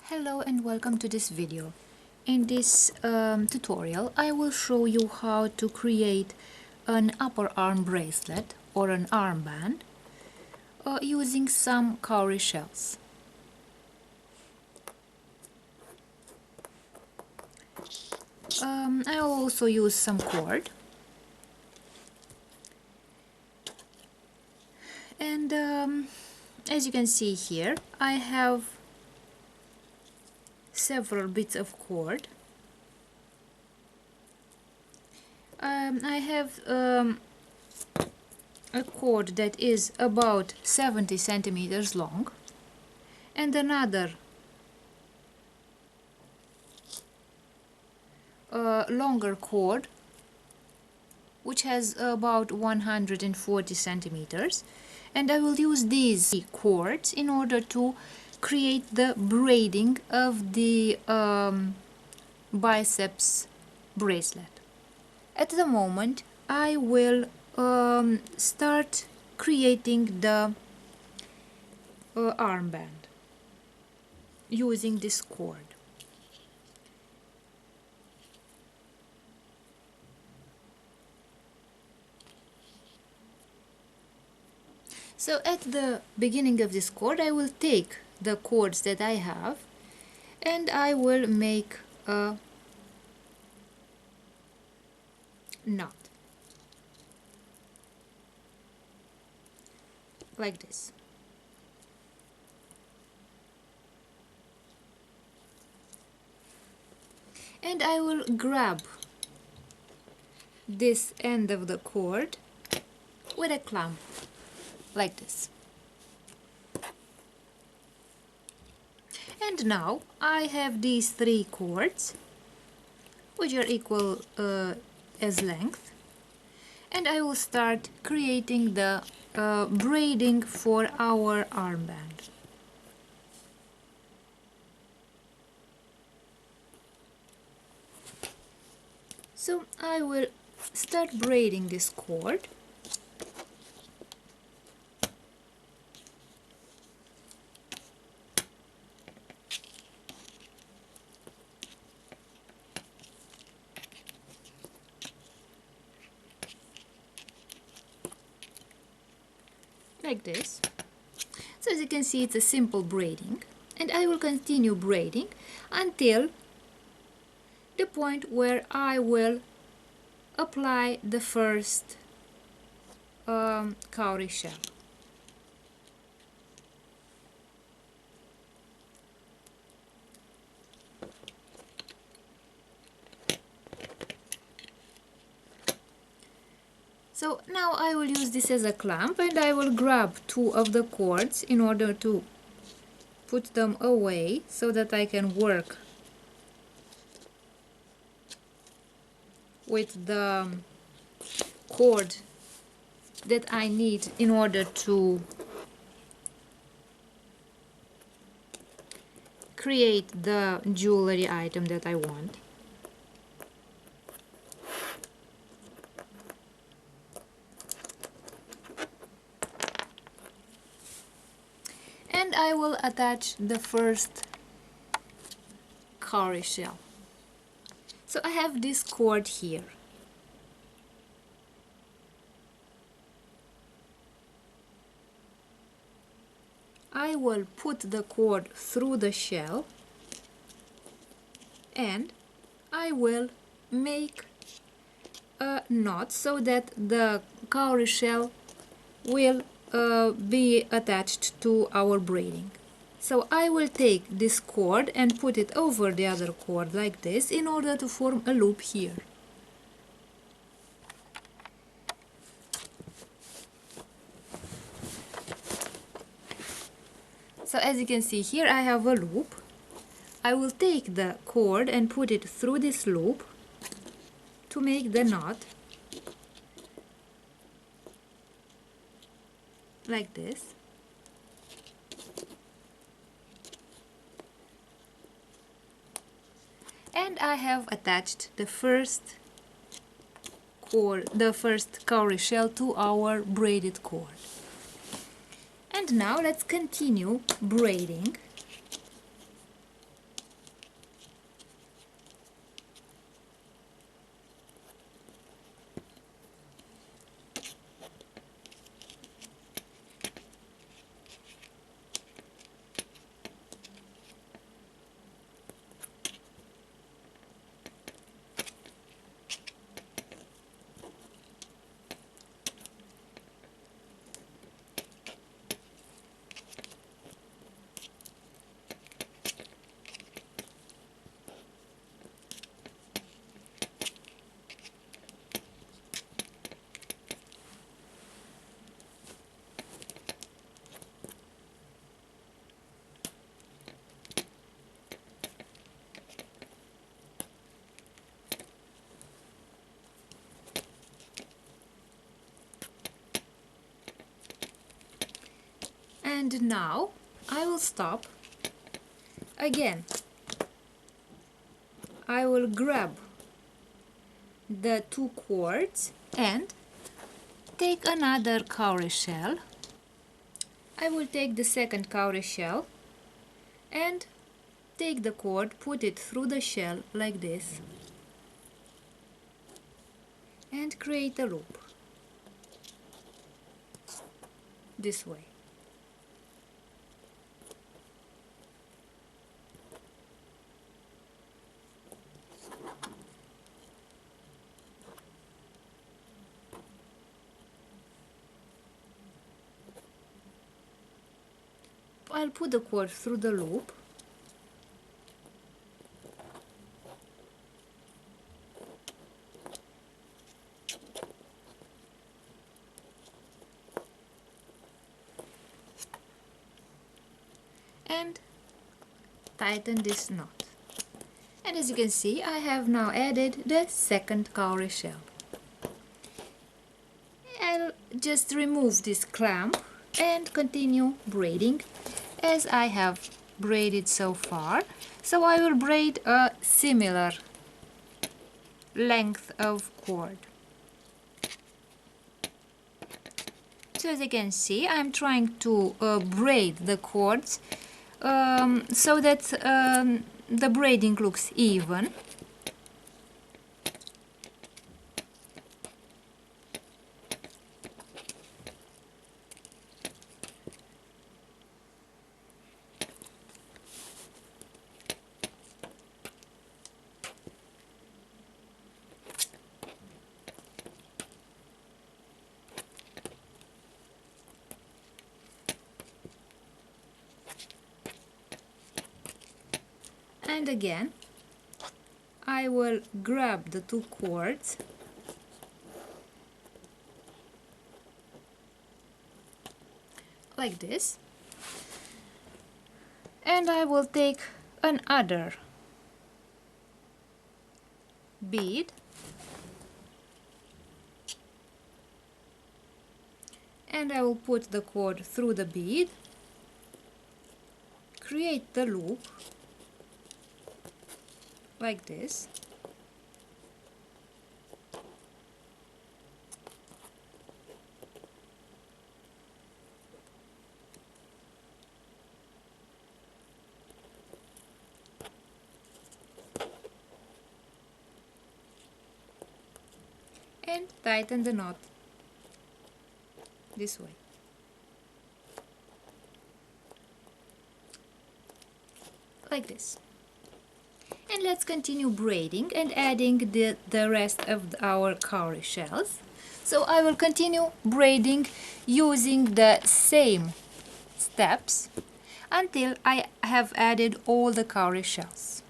Hello and welcome to this video. In this tutorial I will show you how to create an upper arm bracelet or an armband using some cowrie shells. I will also use some cord and as you can see here I have several bits of cord. I have a cord that is about 70 centimeters long and another longer cord which has about 140 centimeters, and I will use these cords in order to create the braiding of the biceps bracelet. At the moment I will start creating the armband using this cord. So at the beginning of this cord I will take the cords that I have and I will make a knot like this. And I will grab this end of the cord with a clamp like this. And now I have these three cords which are equal as length, and I will start creating the braiding for our armband. So I will start braiding this cord. Like this. So as you can see, it's a simple braiding, and I will continue braiding until the point where I will apply the first cowrie shell. So now I will use this as a clamp, and I will grab two of the cords in order to put them away so that I can work with the cord that I need in order to create the jewelry item that I want. And I will attach the first cowrie shell. So I have this cord here. I will put the cord through the shell and I will make a knot so that the cowrie shell will be attached to our braiding. So I will take this cord and put it over the other cord like this in order to form a loop here. So as you can see here I have a loop. I will take the cord and put it through this loop to make the knot like this. And I have attached the first cord, the first cowrie shell to our braided cord. And now let's continue braiding And now I will stop. Again, I will grab the two cords and take another cowrie shell. I will take the second cowrie shell and take the cord, put it through the shell like this, and create a loop this way. I'll put the cord through the loop and tighten this knot. And as you can see, I have now added the second cowrie shell. I'll just remove this clamp and continue braiding as I have braided so far. So I will braid a similar length of cord. So as you can see, I'm trying to braid the cords so that the braiding looks even. And again, I will grab the two cords like this, and I will take another bead and I will put the cord through the bead, create the loop like this, and tighten the knot this way. Like this. And let's continue braiding and adding the rest of our cowrie shells. So I will continue braiding using the same steps until I have added all the cowrie shells.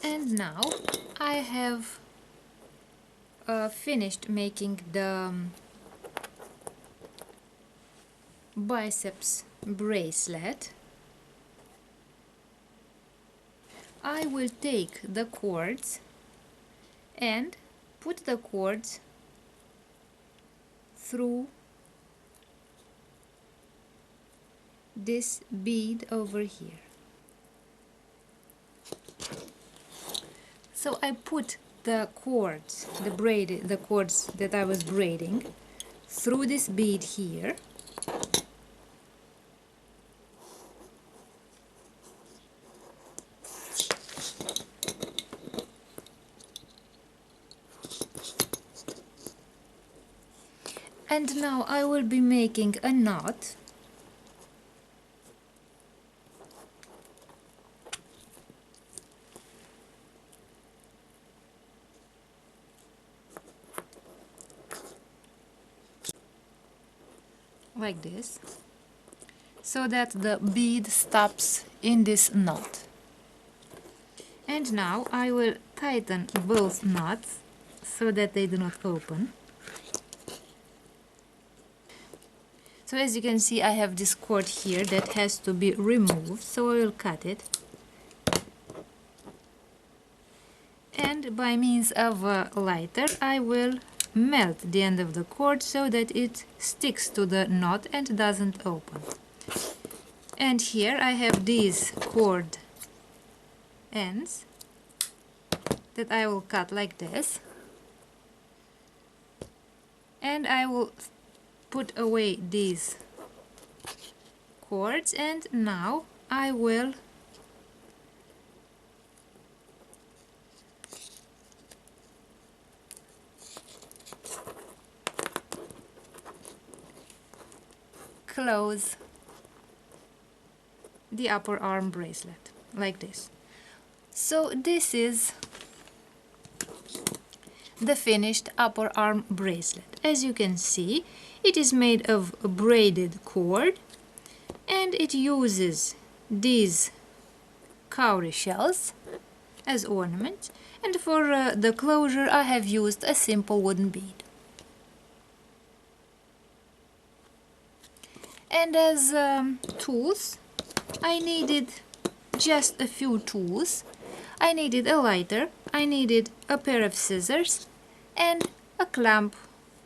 And now I have finished making the biceps bracelet. I will take the cords and put the cords through this bead over here. So I put the cords, the cords that I was braiding through this bead here. And now I will be making a knot like this, so that the bead stops in this knot. And now I will tighten both knots so that they do not open. So as you can see, I have this cord here that has to be removed, so I will cut it. And by means of a lighter, I will melt the end of the cord so that it sticks to the knot and doesn't open. And here I have these cord ends that I will cut like this. And I will put away these cords, and now I will close the upper arm bracelet like this. So this is the finished upper arm bracelet. As you can see, it is made of braided cord and it uses these cowrie shells as ornaments, and for the closure I have used a simple wooden bead. And as tools, I needed just a few tools. I needed a lighter, I needed a pair of scissors and a clamp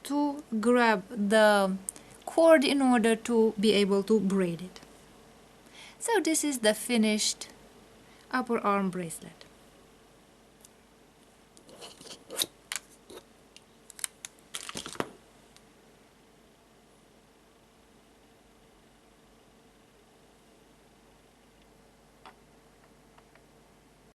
to grab the cord in order to be able to braid it. So this is the finished upper arm bracelet.